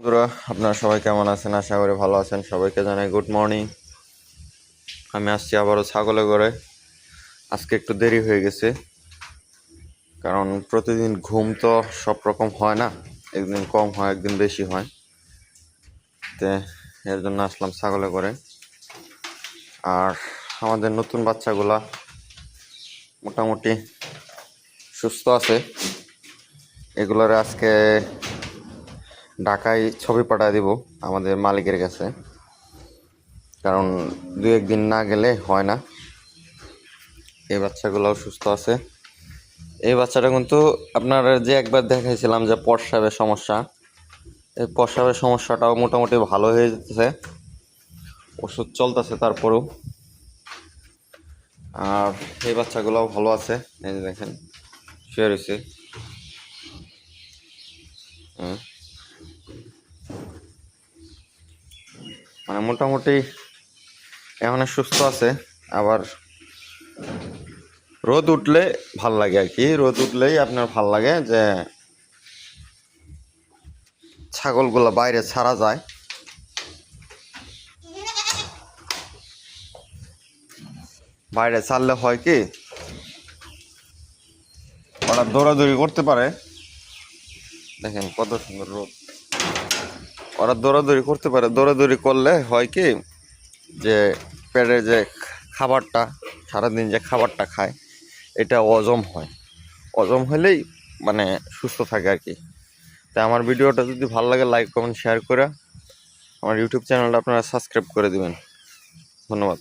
বন্ধুরা, আপনারা সবাই কেমন আছেন? আশা করি ভালো আছেন। সবাইকে জানাই গুড মর্নিং। আমি আসছি আবারও ছাগলে করে। আজকে একটু দেরি হয়ে গেছে, কারণ প্রতিদিন ঘুম তো সব রকম হয় না, একদিন কম হয় একদিন বেশি হয়। তো এর জন্য আসলাম ছাগলে করে। আর আমাদের নতুন বাচ্চাগুলা মোটামুটি সুস্থ আছে। এগুলোর আজকে ঢাকায় ছবি পাঠিয়ে দিব আমাদের মালিকের কাছে, কারণ দু একদিন না গেলে হয় না। এই বাচ্চাগুলোও সুস্থ আছে। এই বাচ্চাটা কিন্তু আপনার যে একবার দেখাইছিলাম যে প্রস্রাবের সমস্যা, এই প্রস্রাবের সমস্যাটাও মোটামুটি ভালো হয়ে যেতেছে, ওষুধ চলতেছে তারপরেও। আর এই বাচ্চাগুলোও ভালো আছে, এই যে দেখেন শুয়ে রয়েছে। মানে মোটামুটি এখন সুস্থ আছে। আবার রোদ উঠলে ভাল লাগে আর কি, রোদ উঠলেই আপনার ভাল লাগে যে ছাগলগুলো বাইরে ছাড়া যায়। বাইরে ছাড়লে হয় কি, ওরা দৌড়াদৌড়ি করতে পারে। দেখেন কত সুন্দর রোদ, ওরা দৌড়াদৌড়ি করতে পারে। দৌড়াদৌড়ি করলে হয় কি, যে পেটের যে খাবারটা, সারাদিন যে খাবারটা খায়, এটা হজম হয়। হজম হলেই মানে সুস্থ থাকে আর কি। তাই আমার ভিডিওটা যদি ভালো লাগে, লাইক কমেন্ট শেয়ার করে আমার ইউটিউব চ্যানেলটা আপনারা সাবস্ক্রাইব করে দিবেন। ধন্যবাদ।